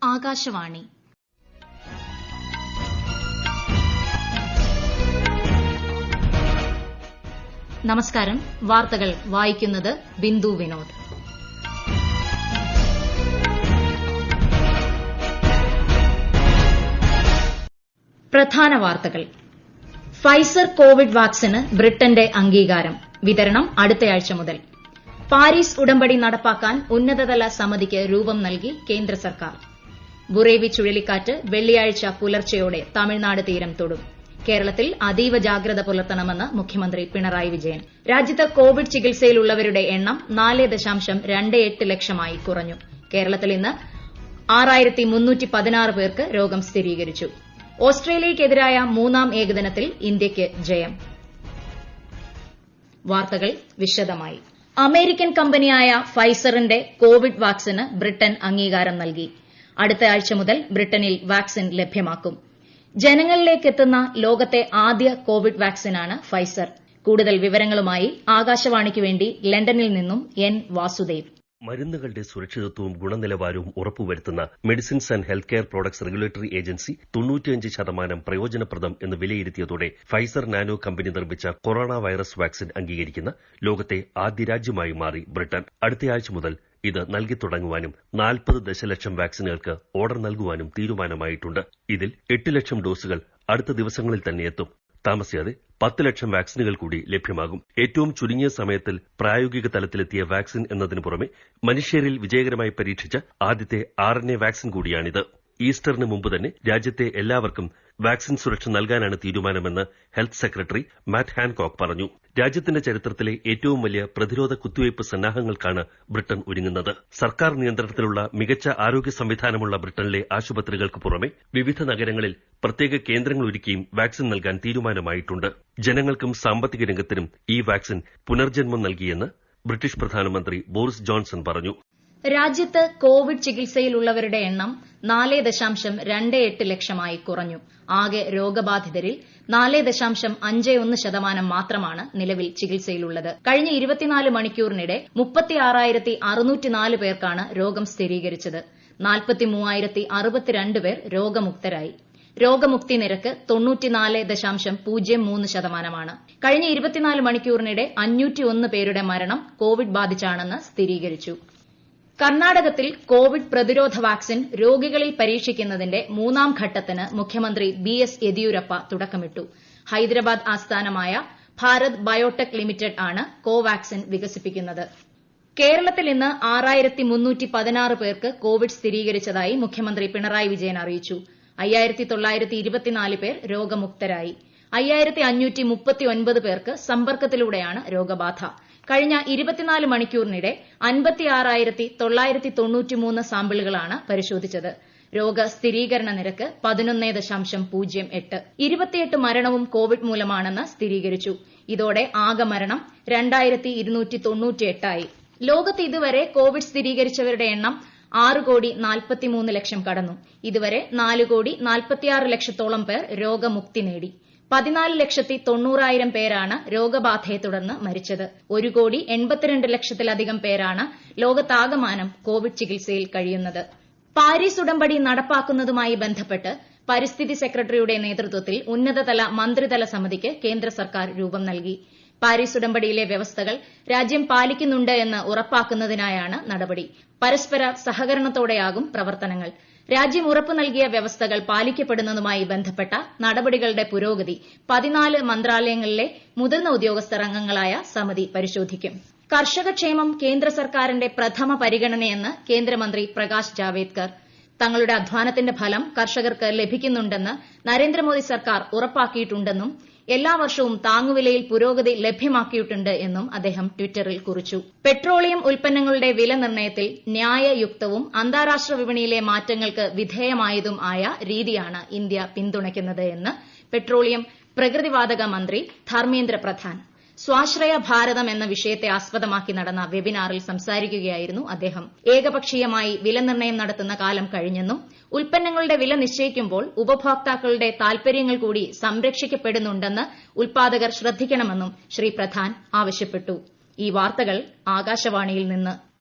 ആകാശവാണി. നമസ്കാരം. വാർത്തകൾ വായിക്കുന്നത് ബിന്ദു വിനോദ്. പ്രധാന വാർത്തകൾ. ഫൈസർ കോവിഡ് വാക്സിന് ബ്രിട്ടന്റെ അംഗീകാരം. വിതരണം അടുത്തയാഴ്ച മുതൽ. പാരീസ് ഉടമ്പടി നടപ്പാക്കാൻ ഉന്നതതല സമിതിക്ക് രൂപം നൽകി കേന്ദ്ര സർക്കാർ. ബുറേവി ചുഴലിക്കാറ്റ് വെള്ളിയാഴ്ച പുലർച്ചെയോടെ തമിഴ്നാട് തീരം തൊടും. കേരളത്തിൽ അതീവ ജാഗ്രത പുലർത്തണമെന്ന് മുഖ്യമന്ത്രി പിണറായി വിജയൻ. രാജ്യത്ത് കോവിഡ് ചികിത്സയിലുള്ളവരുടെ എണ്ണം 4.28 ലക്ഷമായി കുറഞ്ഞു. കേരളത്തിൽ ഇന്ന് 6316 പേർക്ക് രോഗം സ്ഥിരീകരിച്ചു. ഓസ്ട്രേലിയയ്ക്കെതിരായ മൂന്നാം ഏകദിനത്തിൽ ഇന്ത്യയ്ക്ക് ജയം. വാർത്തകൾ വിശദമായി. അമേരിക്കൻ കമ്പനിയായ ഫൈസറിന്റെ കോവിഡ് വാക്സിന് ബ്രിട്ടൻ അംഗീകാരം നൽകി. അടുത്ത ആഴ്ച മുതൽ ബ്രിട്ടനിൽ വാക്സിൻ ലഭ്യമാക്കും. ജനങ്ങളിലേക്കെത്തുന്ന ലോകത്തെ ആദ്യ കോവിഡ് വാക്സിനാണ് ഫൈസർ. കൂടുതൽ വിവരങ്ങളുമായി ആകാശവാണിക്ക് വേണ്ടി ലണ്ടനിൽ നിന്നും എൻ വാസുദേവ്. മരുന്നുകളുടെ സുരക്ഷിതത്വവും ഗുണനിലവാരവും ഉറപ്പുവരുത്തുന്ന medicines and health care products regulatory agency 95% പ്രയോജനപ്രദം എന്ന് വിലയിരുത്തിയതോടെ ഫൈസർ നാനോ കമ്പനി നിർമ്മിച്ച കൊറോണ വൈറസ് വാക്സിൻ അംഗീകരിക്കുന്ന ലോകത്തെ ആദ്യ രാജ്യമായി മാറി ബ്രിട്ടൻ. അടുത്തയാഴ്ച മുതൽ ഇത് നൽകിത്തുടങ്ങുവാനും 40 ദശലക്ഷം വാക്സിനുകൾക്ക് ഓർഡർ നൽകുവാനും തീരുമാനമായിട്ടുണ്ട്. ഇതിൽ 8 ലക്ഷം ഡോസുകൾ അടുത്ത ദിവസങ്ങളിൽ തന്നെ എത്തും. താമസിയാതെ 10 ലക്ഷം വാക്സിനുകൾ കൂടി ലഭ്യമാകും. ഏറ്റവും ചുരുങ്ങിയ സമയത്തിൽ പ്രായോഗിക തലത്തിലെത്തിയ വാക്സിൻ എന്നതിനു പുറമെ മനുഷ്യരിൽ വിജയകരമായി പരീക്ഷിച്ച ആദ്യത്തെ RNA വാക്സിൻ കൂടിയാണിത്. ഈസ്റ്ററിന് മുമ്പ് തന്നെ രാജ്യത്തെ എല്ലാവർക്കും വാക്സിൻ സുരക്ഷ നൽകാനാണ് തീരുമാനമെന്ന് ഹെൽത്ത് സെക്രട്ടറി മാറ്റ് ഹാൻകോക്ക് പറഞ്ഞു. രാജ്യത്തിന്റെ ചരിത്രത്തിലെ ഏറ്റവും വലിയ പ്രതിരോധ കുത്തിവയ്പ് സന്നാഹങ്ങൾക്കാണ് ബ്രിട്ടൻ ഒരുങ്ങുന്നത്. സർക്കാർ നിയന്ത്രണത്തിലുള്ള മികച്ച ആരോഗ്യ സംവിധാനമുള്ള ബ്രിട്ടനിലെ ആശുപത്രികൾക്ക് പുറമെ വിവിധ നഗരങ്ങളിൽ പ്രത്യേക കേന്ദ്രങ്ങൾ ഒരുക്കിയും വാക്സിൻ നൽകാൻ തീരുമാനമായിട്ടുണ്ട്. ജനങ്ങൾക്കും സാമ്പത്തിക രംഗത്തിനും ഈ വാക്സിൻ പുനർജന്മം നൽകിയെന്ന് ബ്രിട്ടീഷ് പ്രധാനമന്ത്രി ബോറിസ് ജോൺസൺ പറഞ്ഞു. രാജ്യത്ത് കോവിഡ് ചികിത്സയിലുള്ളവരുടെ എണ്ണം 4.28 ലക്ഷമായി കുറഞ്ഞു. ആകെ രോഗബാധിതരിൽ 4.51% മാത്രമാണ് നിലവിൽ ചികിത്സയിലുള്ളത്. കഴിഞ്ഞ 24 മണിക്കൂറിനിടെ 36,604 പേർക്കാണ് രോഗം സ്ഥിരീകരിച്ചത്. 43,062 പേർ രോഗമുക്തരായി. രോഗമുക്തി നിരക്ക് 94.03%. കഴിഞ്ഞ 24 മണിക്കൂറിനിടെ 501 പേരുടെ മരണം കോവിഡ് ബാധിച്ചാണെന്ന് സ്ഥിരീകരിച്ചു. കർണാടകത്തിൽ കോവിഡ് പ്രതിരോധ വാക്സിൻ രോഗികളിൽ പരീക്ഷിക്കുന്നതിന്റെ മൂന്നാം ഘട്ടത്തിന് മുഖ്യമന്ത്രി BS യെദിയൂരപ്പ തുടക്കമിട്ടു. ഹൈദരാബാദ് ആസ്ഥാനമായ ഭാരത് ബയോടെക് ലിമിറ്റഡ് ആണ് കോവാക്സിൻ വികസിപ്പിക്കുന്നത്. കേരളത്തിൽ ഇന്ന് 6316 പേർക്ക് കോവിഡ് സ്ഥിരീകരിച്ചതായി മുഖ്യമന്ത്രി പിണറായി വിജയൻ അറിയിച്ചു. 5924 പേർ രോഗമുക്തരായി. 5539 പേർക്ക് സമ്പർക്കത്തിലൂടെയാണ് രോഗബാധ. കഴിഞ്ഞ 24 മണിക്കൂറിനിടെ 56,993 സാമ്പിളുകളാണ് പരിശോധിച്ചത്. രോഗസ്ഥിരീകരണ നിരക്ക് 11.08. 28 മരണവും കോവിഡ് മൂലമാണെന്ന് സ്ഥിരീകരിച്ചു. ഇതോടെ ആകെ മരണം 2298 ആയി. ലോകത്ത് ഇതുവരെ കോവിഡ് സ്ഥിരീകരിച്ചവരുടെ എണ്ണം 6,43,00,000 കടന്നു. ഇതുവരെ 4,46,00,000-ഓളം പേർ രോഗമുക്തി നേടി. 14,90,000 പേരാണ് രോഗബാധയെ തുടർന്ന് മരിച്ചത്. 1,82,00,000-ലധികം പേരാണ് ലോകത്താകമാനം കോവിഡ് ചികിത്സയിൽ കഴിയുന്നത്. പാരീസ് ഉടമ്പടി നടപ്പാക്കുന്നതുമായി ബന്ധപ്പെട്ട് പരിസ്ഥിതി സെക്രട്ടറിയുടെ നേതൃത്വത്തിൽ ഉന്നതതല മന്ത്രിതല സമിതിക്ക് കേന്ദ്ര സർക്കാർ രൂപം നൽകി. പാരീസ് ഉടമ്പടിയിലെ വ്യവസ്ഥകൾ രാജ്യം പാലിക്കുന്നുണ്ട് എന്ന് ഉറപ്പാക്കുന്നതിനായാണ് നടപടി. പരസ്പര സഹകരണത്തോടെയാകും പ്രവർത്തനങ്ങൾ. രാജ്യം ഉറപ്പു നൽകിയ വ്യവസ്ഥകൾ പാലിക്കപ്പെടുന്നതുമായി ബന്ധപ്പെട്ട നടപടികളുടെ പുരോഗതി 14 മന്ത്രാലയങ്ങളിലെ മുതിർന്ന ഉദ്യോഗസ്ഥർ അംഗങ്ങളായ സമിതി പരിശോധിക്കും. കർഷകക്ഷേമം കേന്ദ്ര സർക്കാരിന്റെ പ്രഥമ പരിഗണനയെന്ന് കേന്ദ്രമന്ത്രി പ്രകാശ് ജാവേദ്കർ. തങ്ങളുടെ അധ്വാനത്തിന്റെ ഫലം കർഷകർക്ക് ലഭിക്കുന്നുണ്ടെന്ന് നരേന്ദ്രമോദി സർക്കാർ ഉറപ്പാക്കിയിട്ടുണ്ടെന്നും എല്ലാ വർഷവും താങ്ങുവിലയിൽ പുരോഗതി ലഭ്യമാക്കിയിട്ടുണ്ട് എന്നും അദ്ദേഹം ട്വിറ്ററിൽ കുറിച്ചു. പെട്രോളിയം ഉൽപ്പന്നങ്ങളുടെ വില നിർണ്ണയത്തിൽ ന്യായയുക്തവും അന്താരാഷ്ട്ര വിപണിയിലെ മാറ്റങ്ങൾക്ക് വിധേയമായതും ആയ രീതിയാണ് ഇന്ത്യ പിന്തുണയ്ക്കുന്നത് എന്ന് പെട്രോളിയം പ്രകൃതിവാതക മന്ത്രി ധർമ്മേന്ദ്ര പ്രധാൻ. സ്വാശ്രയ ഭാരതം എന്ന വിഷയത്തെ ആസ്പദമാക്കി നടന്ന വെബിനാറിൽ സംസാരിക്കുകയായിരുന്നു അദ്ദേഹം. ഏകപക്ഷീയമായി വിലനിർണ്ണയം നടത്തുന്ന കാലം കഴിഞ്ഞെന്നും ഉൽപ്പന്നങ്ങളുടെ വില നിശ്ചയിക്കുമ്പോൾ ഉപഭോക്താക്കളുടെ താൽപര്യങ്ങൾ കൂടി സംരക്ഷിക്കപ്പെടുന്നുണ്ടെന്ന് ഉൽപ്പാദകർ ശ്രദ്ധിക്കണമെന്നും ശ്രീ പ്രധാൻ ആവശ്യപ്പെട്ടു. ഈ വാർത്തകൾ ആകാശവാണിയിൽ നിന്ന്.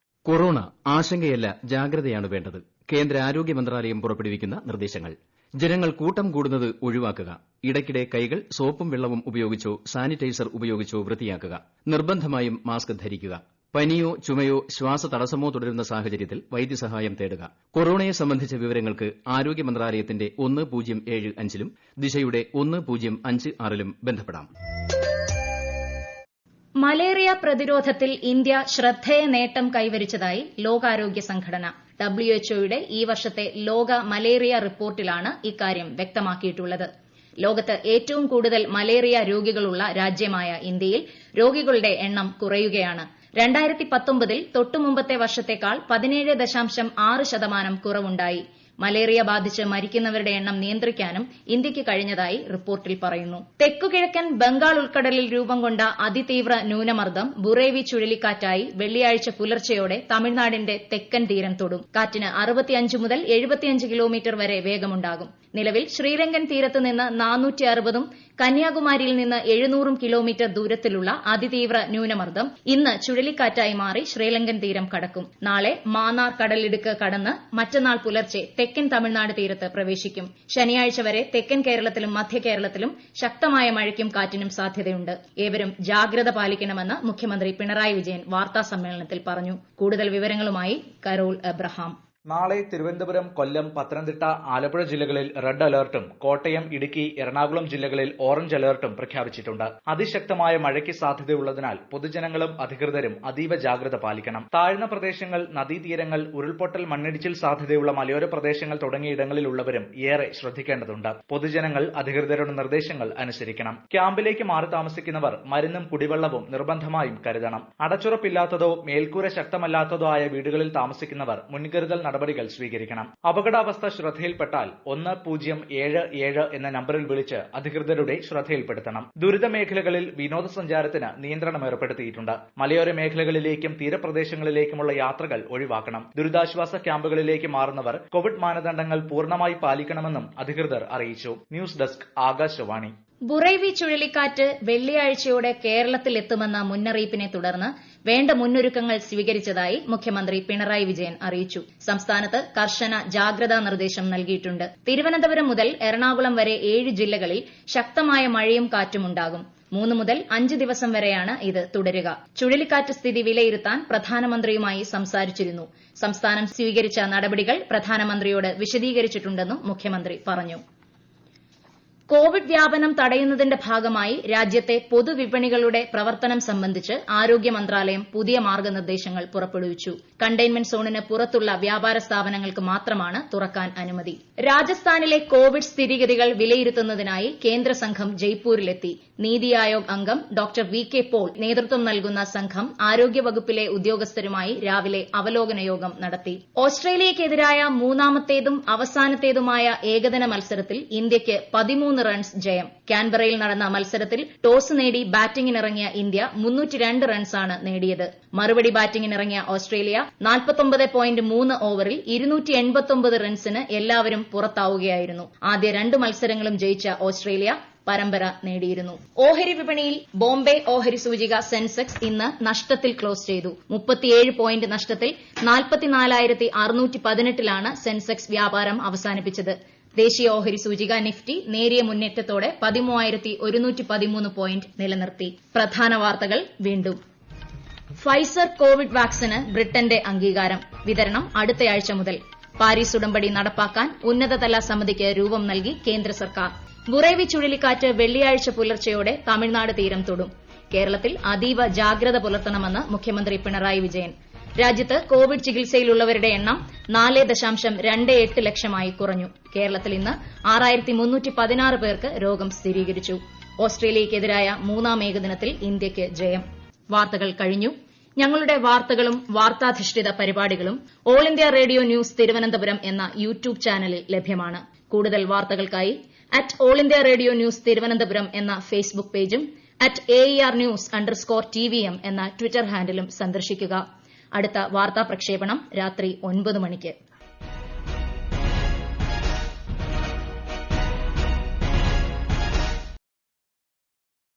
കൊറോണ ആശങ്കയല്ല, ജാഗ്രതയാണ് വേണ്ടത്. കേന്ദ്ര ആരോഗ്യ മന്ത്രാലയം പുറപ്പെടുവിക്കുന്ന നിർദ്ദേശങ്ങൾ. ജനങ്ങൾ കൂട്ടം കൂടുന്നത് ഒഴിവാക്കുക. ഇടയ്ക്കിടെ കൈകൾ സോപ്പും വെള്ളവും ഉപയോഗിച്ചോ സാനിറ്റൈസർ ഉപയോഗിച്ചോ വൃത്തിയാക്കുക. നിർബന്ധമായും മാസ്ക് ധരിക്കുക. പനിയോ ചുമയോ ശ്വാസതടസ്സമോ തുടരുന്ന സാഹചര്യത്തിൽ വൈദ്യസഹായം തേടുക. കൊറോണയെ സംബന്ധിച്ച വിവരങ്ങൾക്ക് ആരോഗ്യ മന്ത്രാലയത്തിന്റെ 1075ലും ദിശയുടെ 1056ലും ബന്ധപ്പെടാം. മലേറിയ പ്രതിരോധത്തിൽ ഇന്ത്യ ശ്രദ്ധേയ നേട്ടം കൈവരിച്ചതായി ലോകാരോഗ്യ സംഘടന. WHOയുടെ ഈ വർഷത്തെ ലോക മലേറിയ റിപ്പോർട്ടിലാണ് ഇക്കാര്യം വ്യക്തമാക്കിയിട്ടുള്ളത്. ലോകത്ത് ഏറ്റവും കൂടുതൽ മലേറിയ രോഗികളുള്ള രാജ്യമായ ഇന്ത്യയിൽ രോഗികളുടെ എണ്ണം കുറയുകയാണ്. 2019ൽ തൊട്ടുമുമ്പത്തെ വർഷത്തേക്കാൾ 17.6% കുറവുണ്ടായി. മലേറിയ ബാധിച്ച് മരിക്കുന്നവരുടെ എണ്ണം നിയന്ത്രിക്കാനും ഇന്ത്യയ്ക്ക് കഴിഞ്ഞതായി റിപ്പോർട്ടിൽ പറയുന്നു. തെക്കുകിഴക്കൻ ബംഗാൾ ഉൾക്കടലിൽ രൂപം കൊണ്ട അതിതീവ്ര ന്യൂനമർദ്ദം ബുറേവി ചുഴലിക്കാറ്റായി വെള്ളിയാഴ്ച പുലർച്ചെയോടെ തമിഴ്നാടിന്റെ തെക്കൻ തീരം തൊടും. കാറ്റിന് 65 മുതൽ 75 കിലോമീറ്റർ വരെ വേഗമുണ്ടാകും. നിലവിൽ ശ്രീലങ്കൻ തീരത്ത് നിന്ന് 460ഉം കന്യാകുമാരിയിൽ നിന്ന് 700 കിലോമീറ്റർ ദൂരത്തിലുള്ള അതിതീവ്ര ന്യൂനമർദ്ദം ഇന്ന് ചുഴലിക്കാറ്റായി മാറി ശ്രീലങ്കൻ തീരം കടക്കും. നാളെ മാന്നാർ കടലിടുക്ക് കടന്ന് മറ്റന്നാൾ പുലർച്ചെ തെക്കൻ തമിഴ്നാട് തീരത്ത് പ്രവേശിക്കും. ശനിയാഴ്ച വരെ തെക്കൻ കേരളത്തിലും മധ്യ കേരളത്തിലും ശക്തമായ മഴയ്ക്കും കാറ്റിനും സാധ്യതയുണ്ട്. ഏവരും ജാഗ്രത പാലിക്കണമെന്ന് മുഖ്യമന്ത്രി പിണറായി വിജയൻ വാർത്താസമ്മേളനത്തിൽ പറഞ്ഞു. കൂടുതൽ വിവരങ്ങളുമായി കരോൾ എബ്രഹാം. നാളെ തിരുവനന്തപുരം, കൊല്ലം, പത്തനംതിട്ട, ആലപ്പുഴ ജില്ലകളിൽ റെഡ് അലർട്ടും കോട്ടയം, ഇടുക്കി, എറണാകുളം ജില്ലകളിൽ ഓറഞ്ച് അലർട്ടും പ്രഖ്യാപിച്ചിട്ടുണ്ട്. അതിശക്തമായ മഴയ്ക്ക് സാധ്യതയുള്ളതിനാൽ പൊതുജനങ്ങളും അധികൃതരും അതീവ ജാഗ്രത പാലിക്കണം. താഴ്ന്ന പ്രദേശങ്ങൾ, നദീതീരങ്ങൾ, ഉരുൾപൊട്ടൽ, മണ്ണിടിച്ചിൽ സാധ്യതയുള്ള മലയോര പ്രദേശങ്ങൾ തുടങ്ങിയ ഇടങ്ങളിലുള്ളവരും ഏറെ ശ്രദ്ധിക്കേണ്ടതുണ്ട്. പൊതുജനങ്ങൾ അധികൃതരുടെ നിർദ്ദേശങ്ങൾ അനുസരിക്കണം. ക്യാമ്പിലേക്ക് മാറി താമസിക്കുന്നവർ മരുന്നും കുടിവെള്ളവും നിർബന്ധമായും കരുതണം. അടച്ചുറപ്പില്ലാത്തതോ മേൽക്കൂര ശക്തമല്ലാത്തതോ ആയ വീടുകളിൽ താമസിക്കുന്നവർ മുൻകരുതൽ നടപടികൾ സ്വീകരിക്കണം. അപകടാവസ്ഥ ശ്രദ്ധയിൽപ്പെട്ടാൽ 1077 എന്ന നമ്പറിൽ വിളിച്ച് അധികൃതരുടെ ശ്രദ്ധയിൽപ്പെടുത്തണം. ദുരിത മേഖലകളിൽ വിനോദസഞ്ചാരത്തിന് നിയന്ത്രണം ഏർപ്പെടുത്തിയിട്ടുണ്ട്. മലയോര മേഖലകളിലേക്കും തീരപ്രദേശങ്ങളിലേക്കുമുള്ള യാത്രകൾ ഒഴിവാക്കണം. ദുരിതാശ്വാസ ക്യാമ്പുകളിലേക്ക് മാറുന്നവർ കോവിഡ് മാനദണ്ഡങ്ങൾ പൂർണ്ണമായി പാലിക്കണമെന്നും അധികൃതർ അറിയിച്ചു. News desk, Akashvani. ബുറേവി ചുഴലിക്കാറ്റ് വെള്ളിയാഴ്ചയോടെ കേരളത്തിലെത്തുമെന്ന മുന്നറിയിപ്പിനെ തുടർന്ന് വേണ്ട മുന്നൊരുക്കങ്ങൾ സ്വീകരിച്ചതായി മുഖ്യമന്ത്രി പിണറായി വിജയൻ അറിയിച്ചു. സംസ്ഥാനത്ത് കർശന ജാഗ്രതാ നിർദ്ദേശം നൽകിയിട്ടുണ്ട്. തിരുവനന്തപുരം മുതൽ എറണാകുളം വരെ 7 ജില്ലകളിൽ ശക്തമായ മഴയും കാറ്റുമുണ്ടാകും. 3 മുതൽ 5 ദിവസം വരെയാണ് ഇത് തുടരുക. ചുഴലിക്കാറ്റ് സ്ഥിതി വിലയിരുത്താൻ പ്രധാനമന്ത്രിയുമായി സംസാരിച്ചിരുന്നു. സംസ്ഥാനം സ്വീകരിച്ച നടപടികൾ പ്രധാനമന്ത്രിയോട് വിശദീകരിച്ചിട്ടുണ്ടെന്നും മുഖ്യമന്ത്രി പറഞ്ഞു. കോവിഡ് വ്യാപനം തടയുന്നതിന്റെ ഭാഗമായി രാജ്യത്തെ പൊതുവിപണികളുടെ പ്രവർത്തനം സംബന്ധിച്ച് ആരോഗ്യ മന്ത്രാലയം പുതിയ മാർഗനിർദ്ദേശങ്ങൾ പുറപ്പെടുവിച്ചു. കണ്ടെയ്ൻമെന്റ് സോണിന് പുറത്തുള്ള വ്യാപാര സ്ഥാപനങ്ങൾക്ക് മാത്രമാണ് തുറക്കാൻ അനുമതി. രാജസ്ഥാനിലെ കോവിഡ് സ്ഥിതിഗതികൾ വിലയിരുത്തുന്നതിനായി കേന്ദ്ര സംഘം ജയ്പൂരിലെത്തി. നീതി ആയോഗ് അംഗം ഡോക്ടർ VK പോൾ നേതൃത്വം നൽകുന്ന സംഘം ആരോഗ്യവകുപ്പിലെ ഉദ്യോഗസ്ഥരുമായി രാവിലെ അവലോകന യോഗം നടത്തി. ഓസ്ട്രേലിയയ്ക്കെതിരായ മൂന്നാമത്തേതും അവസാനത്തേതുമായ ഏകദിന മത്സരത്തിൽ ഇന്ത്യയ്ക്ക് 13 റൺസ് ജയം. കാൻബറയിൽ നടന്ന മത്സരത്തിൽ ടോസ് നേടി ബാറ്റിംഗിനിറങ്ങിയ ഇന്ത്യ 302 റൺസാണ് നേടിയത്. മറുപടി ബാറ്റിംഗിനിറങ്ങിയ ഓസ്ട്രേലിയ 49.3 ഓവറിൽ 289 റൺസിന് എല്ലാവരും പുറത്താവുകയായിരുന്നു. ആദ്യ 2 മത്സരങ്ങളും ജയിച്ച ഓസ്ട്രേലിയ പരമ്പര നേടിയിരുന്നു. ഓഹരി വിപണിയിൽ ബോംബെ ഓഹരി സൂചിക സെൻസെക്സ് ഇന്ന് നഷ്ടത്തിൽ ക്ലോസ് ചെയ്തു. 37 പോയിന്റ് നഷ്ടത്തിൽ 44,618ലാണ് സെൻസെക്സ് വ്യാപാരം അവസാനിപ്പിച്ചത്. ദേശീയ ഓഹരി സൂചിക നിഫ്റ്റി നേരിയ മുന്നേറ്റത്തോടെ 13,113 പോയിന്റ് നിലനിർത്തി. പ്രധാന വാർത്തകൾ വീണ്ടും. ഫൈസർ കോവിഡ് വാക്സിന് ബ്രിട്ടന്റെ അംഗീകാരം. വിതരണം അടുത്തയാഴ്ച മുതൽ. പാരീസ് ഉടമ്പടി നടപ്പാക്കാൻ ഉന്നതതല സമിതിക്ക് രൂപം നൽകി കേന്ദ്ര സർക്കാർ. ബുറേവി ചുഴലിക്കാറ്റ് വെള്ളിയാഴ്ച പുലർച്ചെയോടെ തമിഴ്നാട് തീരം തൊടും. കേരളത്തിൽ അതീവ ജാഗ്രത പുലർത്തണമെന്ന് മുഖ്യമന്ത്രി പിണറായി വിജയൻ. രാജ്യത്ത് കോവിഡ് ചികിത്സയിലുള്ളവരുടെ എണ്ണം 4.28 ലക്ഷമായി കുറഞ്ഞു. കേരളത്തിൽ ഇന്ന് 6,316 പേർക്ക് രോഗം സ്ഥിരീകരിച്ചു. ഓസ്ട്രേലിയയ്ക്കെതിരായ 3ാം ഏകദിനത്തിൽ ഇന്ത്യയ്ക്ക് ജയം. വാർത്തകൾ കഴിഞ്ഞു. ഞങ്ങളുടെ വാർത്തകളും വാർത്താധിഷ്ഠിത പരിപാടികളും all India radio news Thiruvananthapuram എന്ന യൂട്യൂബ് ചാനലിൽ ലഭ്യമാണ്. കൂടുതൽ വാർത്തകൾക്കായി @All India Radio News Thiruvananthapuram എന്ന ഫേസ്ബുക്ക് പേജും @AER_News_TVM എന്ന ട്വിറ്റർ ഹാൻഡിലും സന്ദർശിക്കുക. അടുത്ത വാർത്താ പ്രക്ഷേപണം രാത്രി 9 മണിക്ക്.